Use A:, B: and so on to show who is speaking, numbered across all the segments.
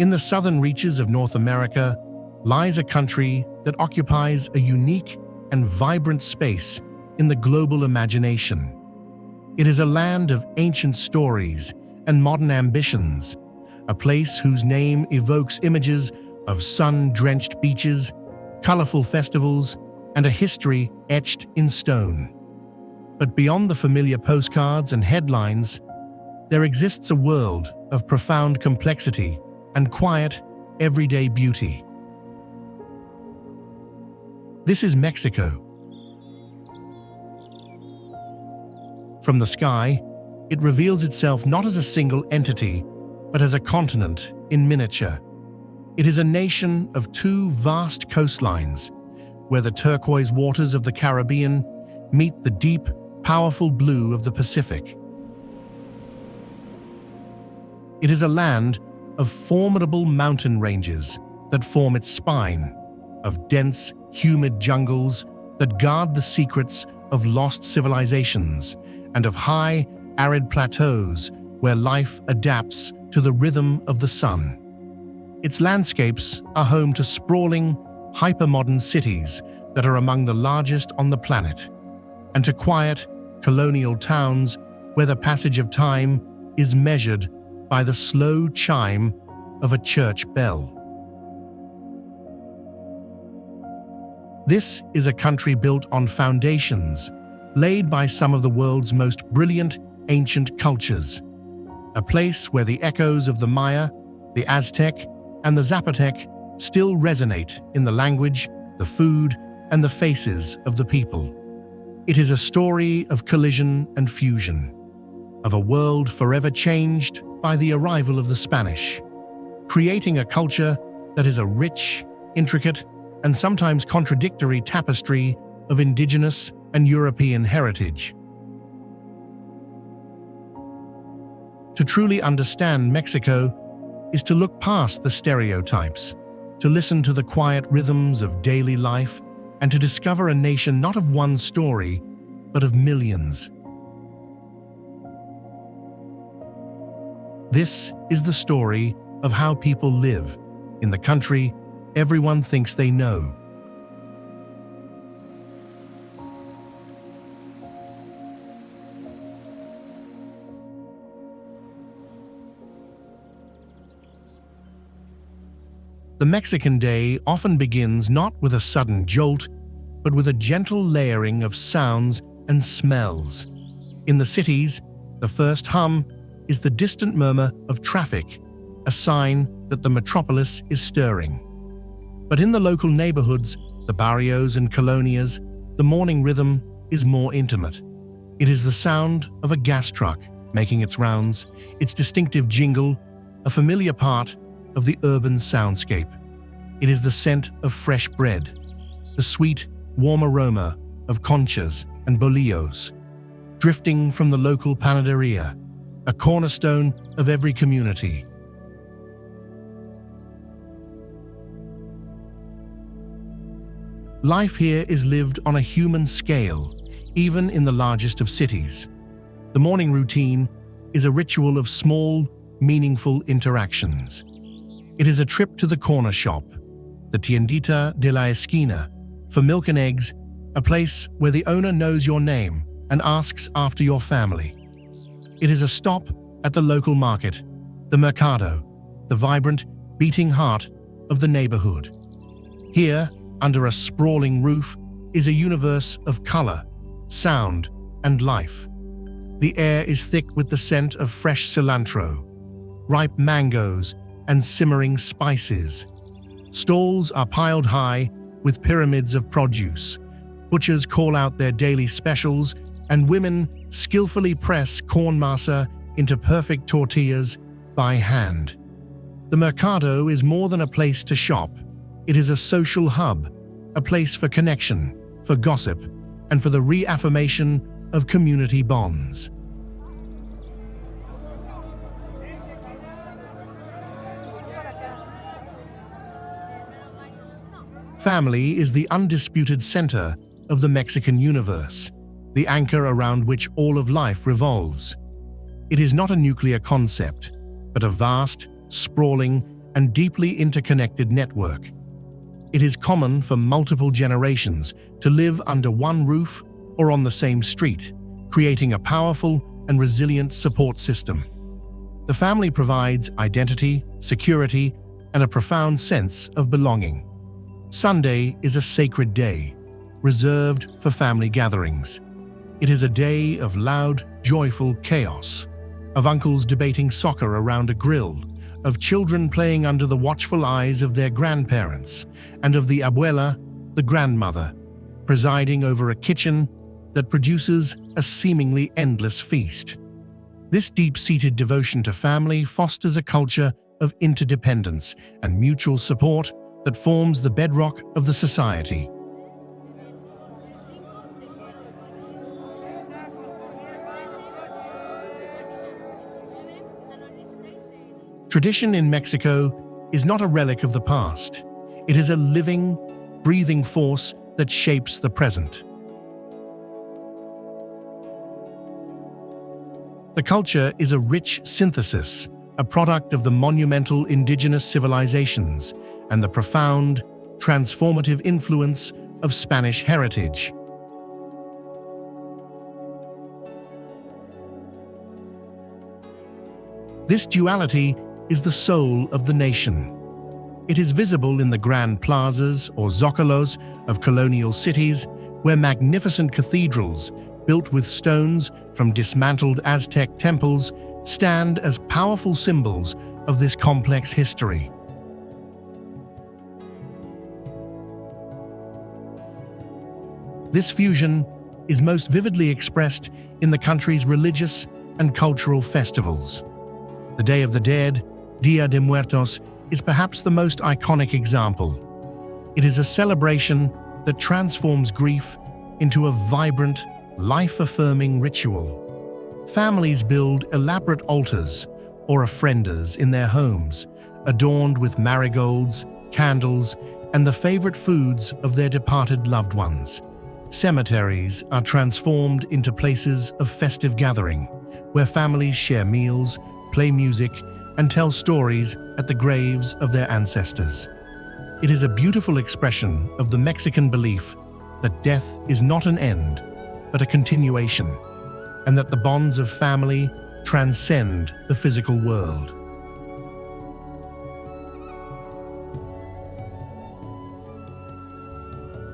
A: In the southern reaches of North America lies a country that occupies a unique and vibrant space in the global imagination. It is a land of ancient stories and modern ambitions, a place whose name evokes images of sun-drenched beaches, colorful festivals, and a history etched in stone. But beyond the familiar postcards and headlines, there exists a world of profound complexity and quiet, everyday beauty. This is Mexico. From the sky, it reveals itself not as a single entity, but as a continent in miniature. It is a nation of two vast coastlines, where the turquoise waters of the Caribbean meet the deep, powerful blue of the Pacific. It is a land of formidable mountain ranges that form its spine, of dense, humid jungles that guard the secrets of lost civilizations, and of high, arid plateaus where life adapts to the rhythm of the sun. Its landscapes are home to sprawling, hypermodern cities that are among the largest on the planet, and to quiet, colonial towns where the passage of time is measured by the slow chime of a church bell. This is a country built on foundations laid by some of the world's most brilliant ancient cultures, a place where the echoes of the Maya, the Aztec, and the Zapotec still resonate in the language, the food, and the faces of the people. It is a story of collision and fusion, of a world forever changed by the arrival of the Spanish, creating a culture that is a rich, intricate, and sometimes contradictory tapestry of indigenous and European heritage. To truly understand Mexico is to look past the stereotypes, to listen to the quiet rhythms of daily life, and to discover a nation not of one story, but of millions. This is the story of how people live in the country everyone thinks they know. The Mexican day often begins not with a sudden jolt, but with a gentle layering of sounds and smells. In the cities, the first hum is the distant murmur of traffic, a sign that the metropolis is stirring. But in the local neighborhoods, the barrios and colonias, the morning rhythm is more intimate. It is the sound of a gas truck making its rounds, its distinctive jingle, a familiar part of the urban soundscape. It is the scent of fresh bread, the sweet, warm aroma of conchas and bolillos, drifting from the local panaderia, a cornerstone of every community. Life here is lived on a human scale, even in the largest of cities. The morning routine is a ritual of small, meaningful interactions. It is a trip to the corner shop, the tiendita de la esquina, for milk and eggs, a place where the owner knows your name and asks after your family. It is a stop at the local market, the mercado, the vibrant, beating heart of the neighborhood. Here, under a sprawling roof, is a universe of color, sound, and life. The air is thick with the scent of fresh cilantro, ripe mangoes, and simmering spices. Stalls are piled high with pyramids of produce. Butchers call out their daily specials, and women skillfully press corn masa into perfect tortillas by hand. The mercado is more than a place to shop. It is a social hub, a place for connection, for gossip, and for the reaffirmation of community bonds. Family is the undisputed center of the Mexican universe, the anchor around which all of life revolves. It is not a nuclear concept, but a vast, sprawling, and deeply interconnected network. It is common for multiple generations to live under one roof or on the same street, creating a powerful and resilient support system. The family provides identity, security, and a profound sense of belonging. Sunday is a sacred day, reserved for family gatherings. It is a day of loud, joyful chaos, of uncles debating soccer around a grill, of children playing under the watchful eyes of their grandparents, and of the abuela, the grandmother, presiding over a kitchen that produces a seemingly endless feast. This deep-seated devotion to family fosters a culture of interdependence and mutual support that forms the bedrock of the society. Tradition in Mexico is not a relic of the past. It is a living, breathing force that shapes the present. The culture is a rich synthesis, a product of the monumental indigenous civilizations and the profound, transformative influence of Spanish heritage. This duality is the soul of the nation. It is visible in the grand plazas or zócalos of colonial cities, where magnificent cathedrals, built with stones from dismantled Aztec temples, stand as powerful symbols of this complex history. This fusion is most vividly expressed in the country's religious and cultural festivals. The Day of the Dead, Dia de Muertos, is perhaps the most iconic example. It is a celebration that transforms grief into a vibrant, life-affirming ritual. Families build elaborate altars or ofrendas in their homes, adorned with marigolds, candles, and the favorite foods of their departed loved ones. Cemeteries are transformed into places of festive gathering, where families share meals, play music, and tell stories at the graves of their ancestors. It is a beautiful expression of the Mexican belief that death is not an end, but a continuation, and that the bonds of family transcend the physical world.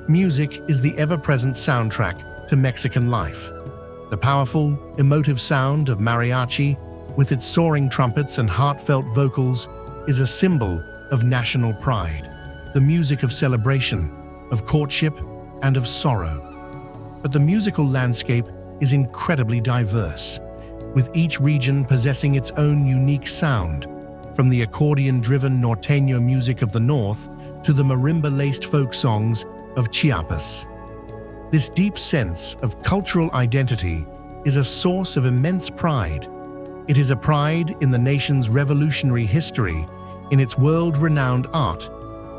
A: Music is the ever-present soundtrack to Mexican life. The powerful, emotive sound of mariachi, with its soaring trumpets and heartfelt vocals, is a symbol of national pride, the music of celebration, of courtship, and of sorrow. But the musical landscape is incredibly diverse, with each region possessing its own unique sound, from the accordion-driven norteño music of the north to the marimba-laced folk songs of Chiapas. This deep sense of cultural identity is a source of immense pride. It is a pride in the nation's revolutionary history, in its world-renowned art,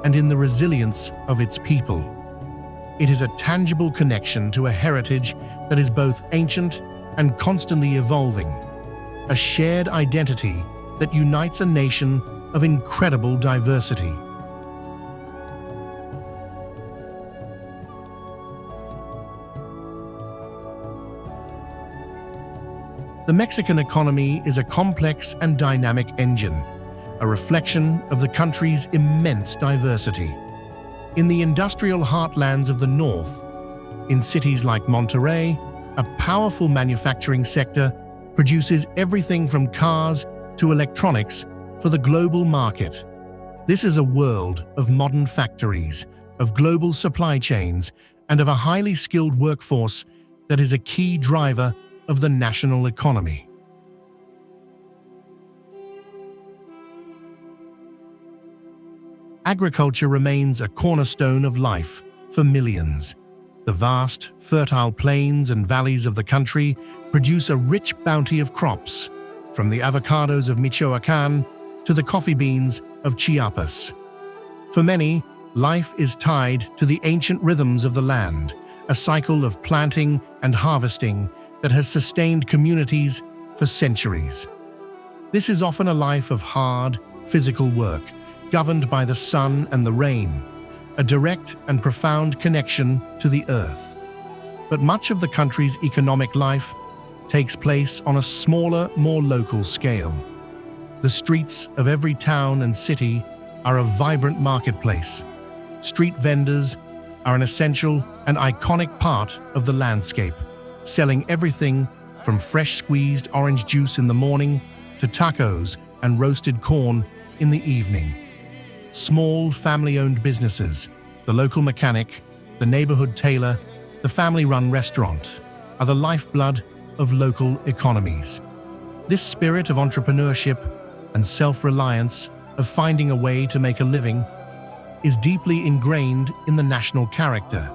A: and in the resilience of its people. It is a tangible connection to a heritage that is both ancient and constantly evolving, a shared identity that unites a nation of incredible diversity. The Mexican economy is a complex and dynamic engine, a reflection of the country's immense diversity. In the industrial heartlands of the north, in cities like Monterrey, a powerful manufacturing sector produces everything from cars to electronics for the global market. This is a world of modern factories, of global supply chains, and of a highly skilled workforce that is a key driver of the national economy. Agriculture remains a cornerstone of life for millions. The vast, fertile plains and valleys of the country produce a rich bounty of crops, from the avocados of Michoacán to the coffee beans of Chiapas. For many, life is tied to the ancient rhythms of the land, a cycle of planting and harvesting that has sustained communities for centuries. This is often a life of hard, physical work, governed by the sun and the rain, a direct and profound connection to the earth. But much of the country's economic life takes place on a smaller, more local scale. The streets of every town and city are a vibrant marketplace. Street vendors are an essential and iconic part of the landscape, selling everything from fresh squeezed orange juice in the morning to tacos and roasted corn in the evening. Small family-owned businesses, the local mechanic, the neighborhood tailor, the family-run restaurant, are the lifeblood of local economies. This spirit of entrepreneurship and self-reliance, of finding a way to make a living, is deeply ingrained in the national character.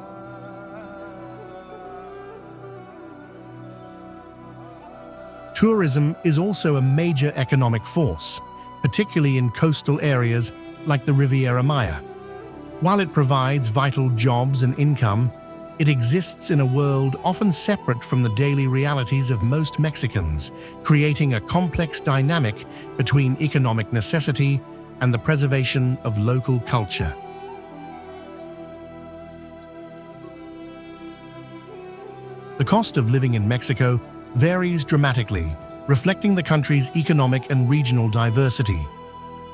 A: Tourism is also a major economic force, particularly in coastal areas like the Riviera Maya. While it provides vital jobs and income, it exists in a world often separate from the daily realities of most Mexicans, creating a complex dynamic between economic necessity and the preservation of local culture. The cost of living in Mexico varies dramatically, reflecting the country's economic and regional diversity.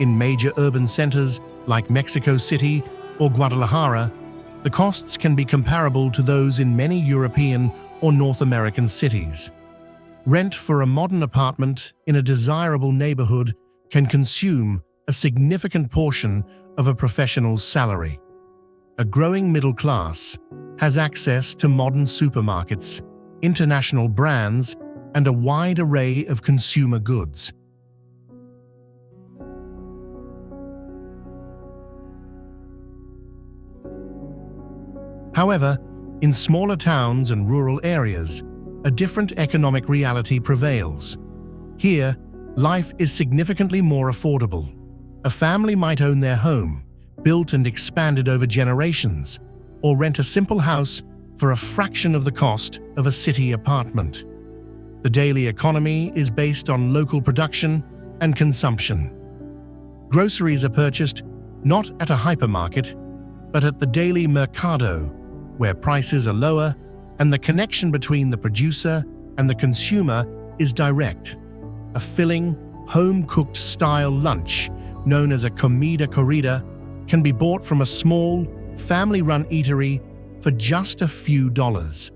A: In major urban centers like Mexico City or Guadalajara, the costs can be comparable to those in many European or North American cities. Rent for a modern apartment in a desirable neighborhood can consume a significant portion of a professional's salary. A growing middle class has access to modern supermarkets, international brands, and a wide array of consumer goods. However, in smaller towns and rural areas, a different economic reality prevails. Here, life is significantly more affordable. A family might own their home, built and expanded over generations, or rent a simple house for a fraction of the cost of a city apartment. The daily economy is based on local production and consumption. Groceries are purchased not at a hypermarket, but at the daily mercado, where prices are lower and the connection between the producer and the consumer is direct. A filling, home-cooked style lunch, known as a comida corrida, can be bought from a small, family-run eatery for just a few dollars.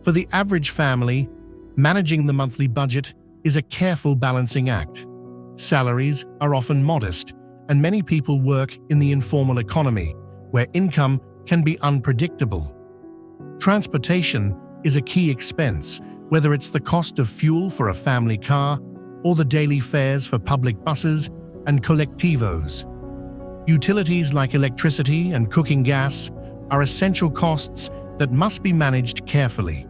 A: For the average family, managing the monthly budget is a careful balancing act. Salaries are often modest, and many people work in the informal economy, where income can be unpredictable. Transportation is a key expense, whether it's the cost of fuel for a family car or the daily fares for public buses and colectivos. Utilities like electricity and cooking gas are essential costs that must be managed carefully.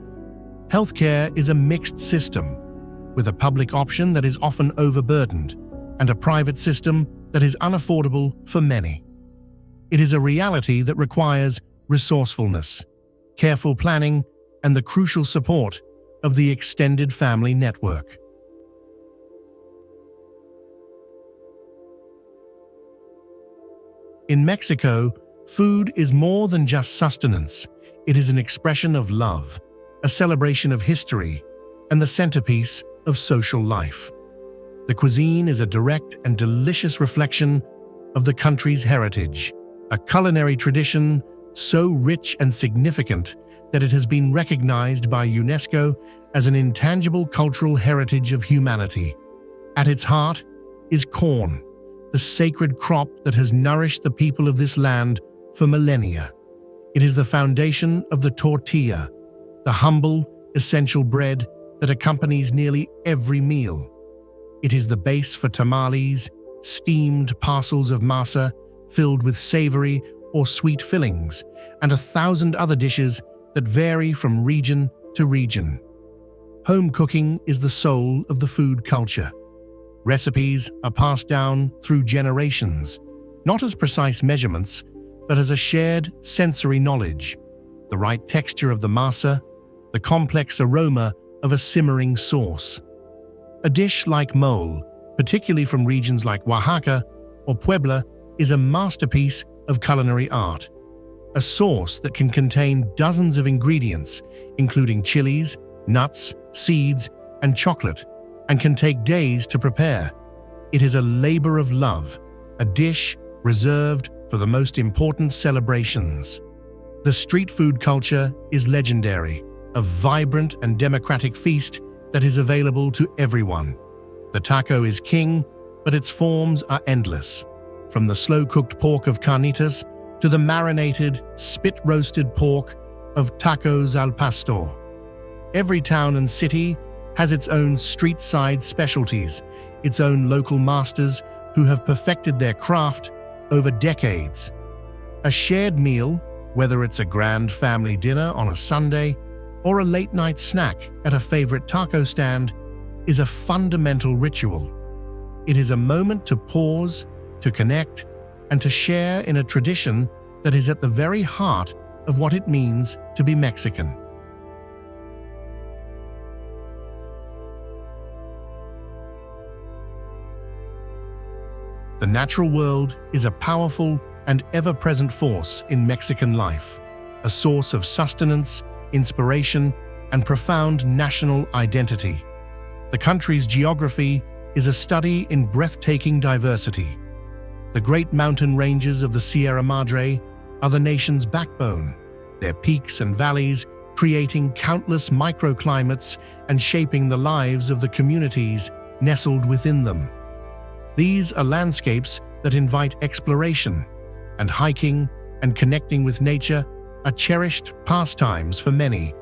A: Healthcare is a mixed system, with a public option that is often overburdened and a private system that is unaffordable for many. It is a reality that requires resourcefulness, careful planning, and the crucial support of the extended family network. In Mexico, food is more than just sustenance. It is an expression of love, a celebration of history, and the centerpiece of social life. The cuisine is a direct and delicious reflection of the country's heritage, a culinary tradition so rich and significant that it has been recognized by UNESCO as an intangible cultural heritage of humanity. At its heart is corn, the sacred crop that has nourished the people of this land for millennia. It is the foundation of the tortilla, the humble, essential bread that accompanies nearly every meal. It is the base for tamales, steamed parcels of masa filled with savory or sweet fillings, and 1,000 other dishes that vary from region to region. Home cooking is the soul of the food culture. Recipes are passed down through generations, not as precise measurements, but as a shared sensory knowledge. The right texture of the masa, the complex aroma of a simmering sauce. A dish like mole, particularly from regions like Oaxaca or Puebla, is a masterpiece of culinary art. A sauce that can contain dozens of ingredients, including chilies, nuts, seeds, and chocolate, and can take days to prepare. It is a labor of love, a dish reserved for the most important celebrations. The street food culture is legendary, a vibrant and democratic feast that is available to everyone. The taco is king, but its forms are endless, from the slow-cooked pork of carnitas to the marinated, spit-roasted pork of tacos al pastor. Every town and city has its own street-side specialties, its own local masters who have perfected their craft over decades. A shared meal, whether it's a grand family dinner on a Sunday or a late-night snack at a favorite taco stand, is a fundamental ritual. It is a moment to pause, to connect, and to share in a tradition that is at the very heart of what it means to be Mexican. The natural world is a powerful and ever-present force in Mexican life, a source of sustenance, inspiration, and profound national identity. The country's geography is a study in breathtaking diversity. The great mountain ranges of the Sierra Madre are the nation's backbone, their peaks and valleys creating countless microclimates and shaping the lives of the communities nestled within them. These are landscapes that invite exploration, and hiking and connecting with nature are cherished pastimes for many.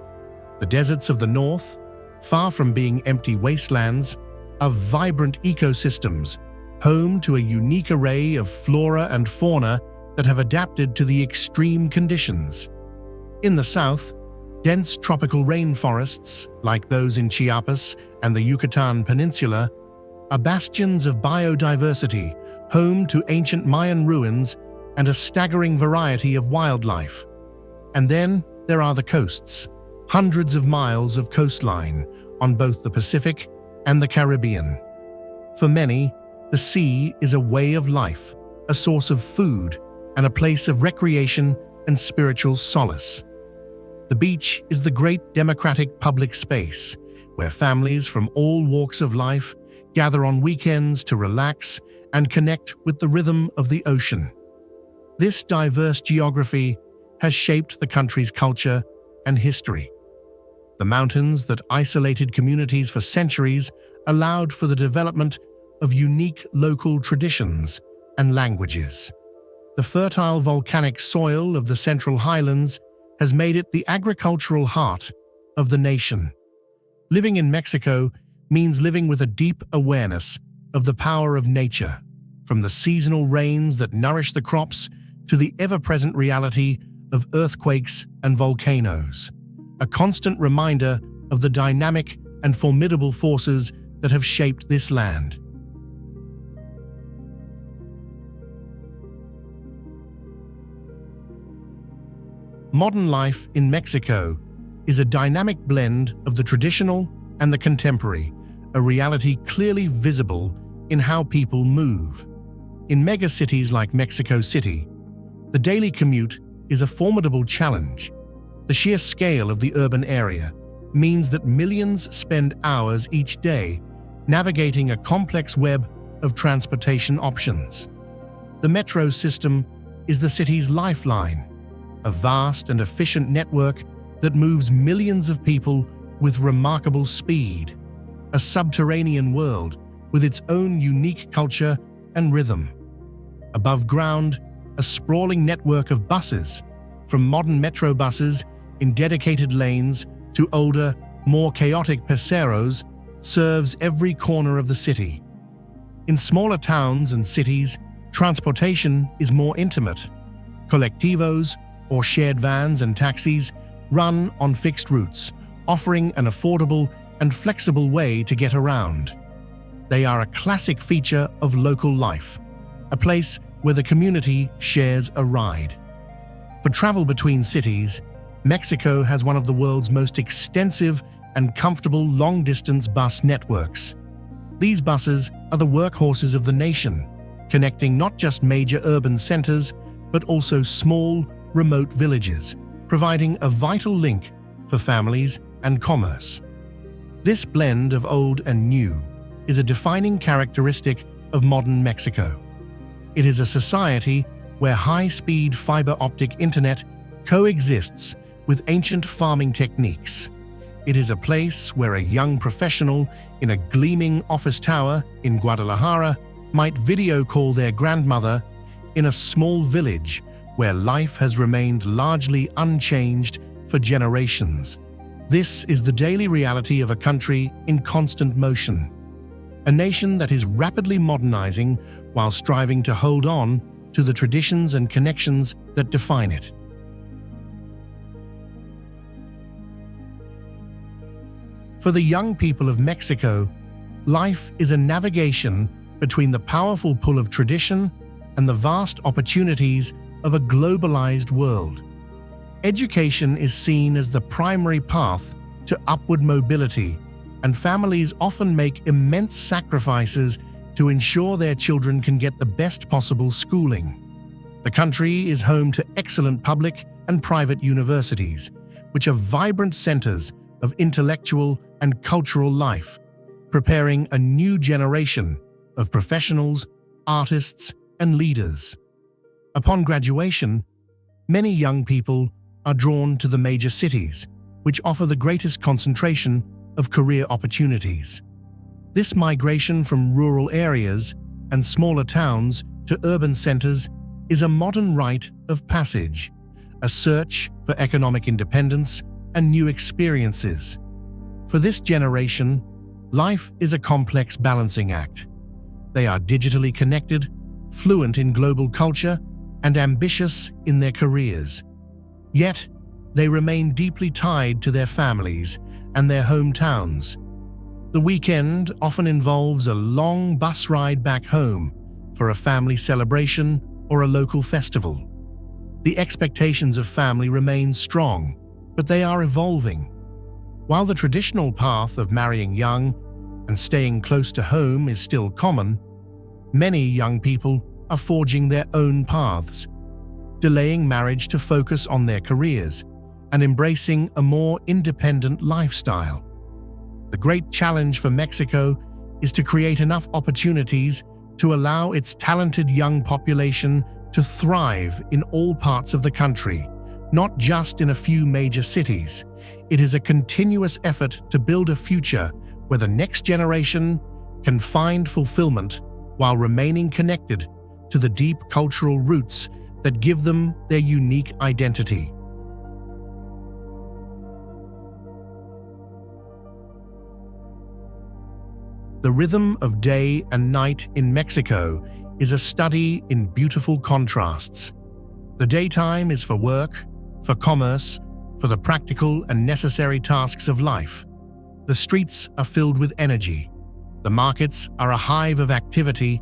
A: The deserts of the north, far from being empty wastelands, are vibrant ecosystems, home to a unique array of flora and fauna that have adapted to the extreme conditions. In the south, dense tropical rainforests, like those in Chiapas and the Yucatan Peninsula, are bastions of biodiversity, home to ancient Mayan ruins and a staggering variety of wildlife. And then there are the coasts, hundreds of miles of coastline on both the Pacific and the Caribbean. For many, the sea is a way of life, a source of food, and a place of recreation and spiritual solace. The beach is the great democratic public space, where families from all walks of life gather on weekends to relax and connect with the rhythm of the ocean. This diverse geography has shaped the country's culture and history. The mountains that isolated communities for centuries allowed for the development of unique local traditions and languages. The fertile volcanic soil of the Central Highlands has made it the agricultural heart of the nation. Living in Mexico means living with a deep awareness of the power of nature, from the seasonal rains that nourish the crops to the ever-present reality of earthquakes and volcanoes, a constant reminder of the dynamic and formidable forces that have shaped this land. Modern life in Mexico is a dynamic blend of the traditional and the contemporary, a reality clearly visible in how people move. In megacities like Mexico City, the daily commute is a formidable challenge. The sheer scale of the urban area means that millions spend hours each day navigating a complex web of transportation options. The metro system is the city's lifeline, a vast and efficient network that moves millions of people with remarkable speed, a subterranean world with its own unique culture and rhythm. Above ground, a sprawling network of buses, from modern metro buses in dedicated lanes to older, more chaotic paseros, serves every corner of the city. In smaller towns and cities, transportation is more intimate. Colectivos, or shared vans and taxis, run on fixed routes, offering an affordable and flexible way to get around. They are a classic feature of local life, a place where the community shares a ride. For travel between cities, Mexico has one of the world's most extensive and comfortable long-distance bus networks. These buses are the workhorses of the nation, connecting not just major urban centers, but also small, remote villages, providing a vital link for families and commerce. This blend of old and new is a defining characteristic of modern Mexico. It is a society where high-speed fiber optic internet coexists with ancient farming techniques. It is a place where a young professional in a gleaming office tower in Guadalajara might video call their grandmother in a small village where life has remained largely unchanged for generations. This is the daily reality of a country in constant motion, a nation that is rapidly modernizing while striving to hold on to the traditions and connections that define it. For the young people of Mexico, life is a navigation between the powerful pull of tradition and the vast opportunities of a globalized world. Education is seen as the primary path to upward mobility, and families often make immense sacrifices to ensure their children can get the best possible schooling. The country is home to excellent public and private universities, which are vibrant centers of intellectual and cultural life, preparing a new generation of professionals, artists, and leaders. Upon graduation, many young people are drawn to the major cities, which offer the greatest concentration of career opportunities. This migration from rural areas and smaller towns to urban centers is a modern rite of passage, a search for economic independence and new experiences. For this generation, life is a complex balancing act. They are digitally connected, fluent in global culture, and ambitious in their careers. Yet, they remain deeply tied to their families and their hometowns. The weekend often involves a long bus ride back home for a family celebration or a local festival. The expectations of family remain strong, but they are evolving. While the traditional path of marrying young and staying close to home is still common, many young people are forging their own paths, delaying marriage to focus on their careers and embracing a more independent lifestyle. The great challenge for Mexico is to create enough opportunities to allow its talented young population to thrive in all parts of the country, not just in a few major cities. It is a continuous effort to build a future where the next generation can find fulfillment while remaining connected to the deep cultural roots that give them their unique identity. The rhythm of day and night in Mexico is a study in beautiful contrasts. The daytime is for work, for commerce, for the practical and necessary tasks of life. The streets are filled with energy. The markets are a hive of activity,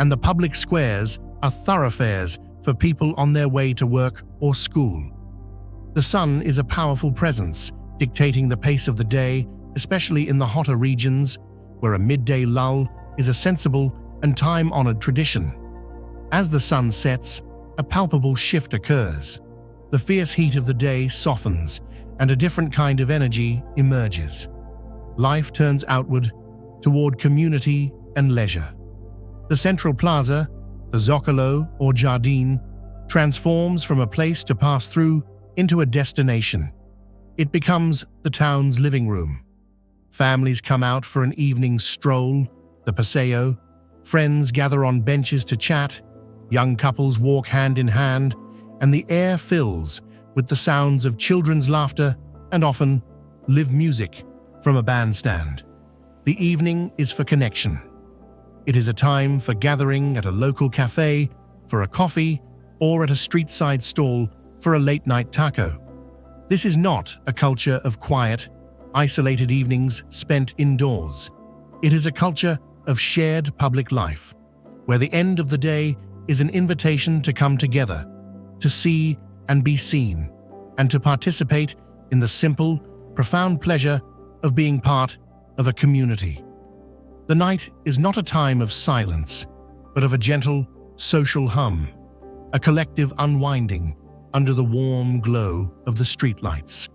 A: and the public squares are thoroughfares for people on their way to work or school. The sun is a powerful presence, dictating the pace of the day, especially in the hotter regions, where a midday lull is a sensible and time-honored tradition. As the sun sets, a palpable shift occurs. The fierce heat of the day softens, and a different kind of energy emerges. Life turns outward, toward community and leisure. The central plaza, the Zócalo or Jardín, transforms from a place to pass through into a destination. It becomes the town's living room. Families come out for an evening stroll, the paseo. Friends gather on benches to chat. Young couples walk hand in hand, and the air fills with the sounds of children's laughter and often live music from a bandstand. The evening is for connection. It is a time for gathering at a local cafe for a coffee or at a street-side stall for a late-night taco. This is not a culture of quiet, isolated evenings spent indoors. It is a culture of shared public life, where the end of the day is an invitation to come together, to see and be seen, and to participate in the simple, profound pleasure of being part of a community. The night is not a time of silence, but of a gentle, social hum, a collective unwinding under the warm glow of the streetlights.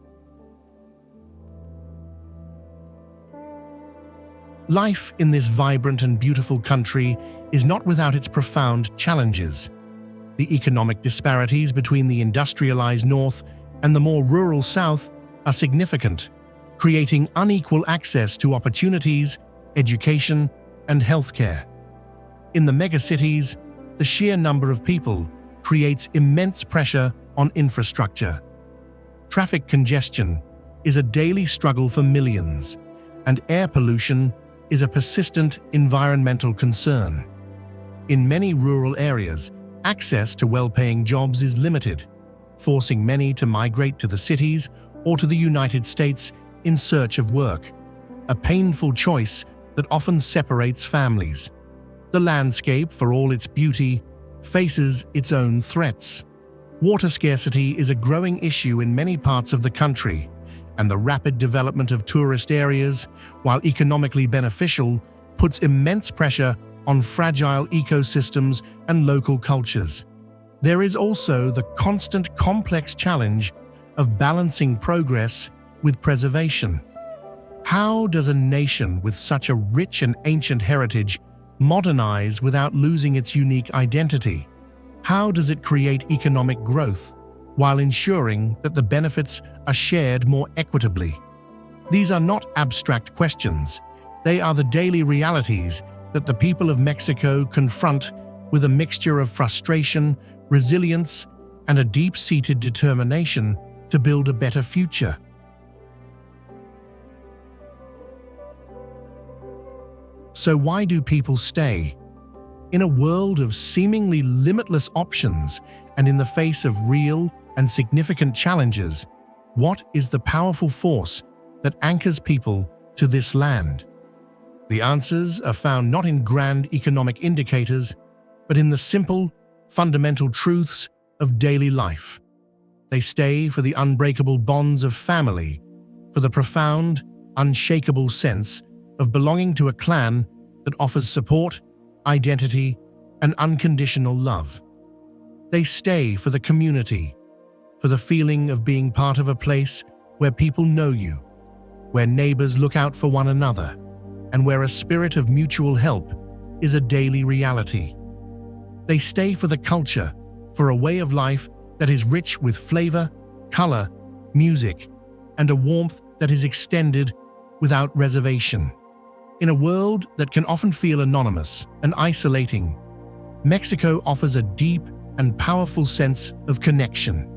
A: Life in this vibrant and beautiful country is not without its profound challenges. The economic disparities between the industrialized north and the more rural south are significant, creating unequal access to opportunities, education, and healthcare. In the megacities, the sheer number of people creates immense pressure on infrastructure. Traffic congestion is a daily struggle for millions, and air pollution is a persistent environmental concern. In many rural areas, access to well-paying jobs is limited, forcing many to migrate to the cities or to the United States in search of work, a painful choice that often separates families. The landscape, for all its beauty, faces its own threats. Water scarcity is a growing issue in many parts of the country, and the rapid development of tourist areas, while economically beneficial, puts immense pressure on fragile ecosystems and local cultures. There is also the constant complex challenge of balancing progress with preservation. How does a nation with such a rich and ancient heritage modernize without losing its unique identity? How does it create economic growth while ensuring that the benefits are shared more equitably? These are not abstract questions. They are the daily realities that the people of Mexico confront with a mixture of frustration, resilience, and a deep-seated determination to build a better future. So why do people stay? In a world of seemingly limitless options and in the face of real and significant challenges, what is the powerful force that anchors people to this land? The answers are found not in grand economic indicators, but in the simple, fundamental truths of daily life. They stay for the unbreakable bonds of family, for the profound, unshakable sense of belonging to a clan that offers support, identity, and unconditional love. They stay for the community, for the feeling of being part of a place where people know you, where neighbors look out for one another, and where a spirit of mutual help is a daily reality. They stay for the culture, for a way of life that is rich with flavor, color, music, and a warmth that is extended without reservation. In a world that can often feel anonymous and isolating, Mexico offers a deep and powerful sense of connection.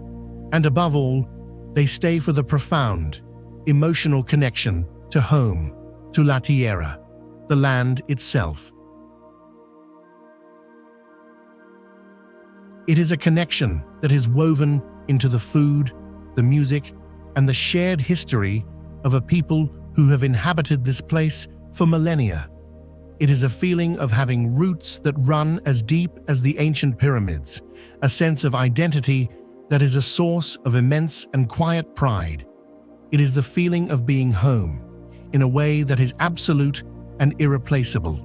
A: And above all, they stay for the profound, emotional connection to home, to La Tierra, the land itself. It is a connection that is woven into the food, the music, and the shared history of a people who have inhabited this place for millennia. It is a feeling of having roots that run as deep as the ancient pyramids, a sense of identity that is a source of immense and quiet pride. It is the feeling of being home, in a way that is absolute and irreplaceable.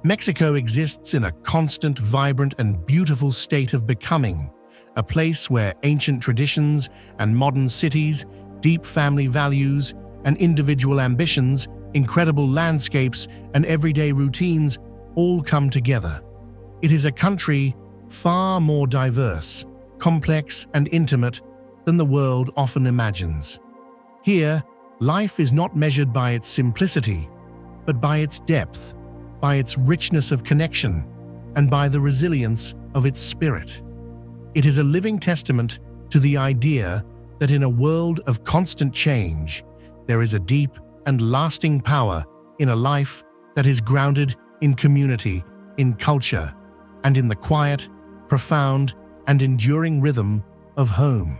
A: Mexico exists in a constant, vibrant, and beautiful state of becoming, a place where ancient traditions and modern cities, deep family values and individual ambitions, incredible landscapes and everyday routines all come together. It is a country far more diverse, complex, and intimate than the world often imagines. Here, life is not measured by its simplicity, but by its depth, by its richness of connection, and by the resilience of its spirit. It is a living testament to the idea that in a world of constant change, there is a deep and lasting power in a life that is grounded in community, in culture, and in the quiet, profound, and enduring rhythm of home.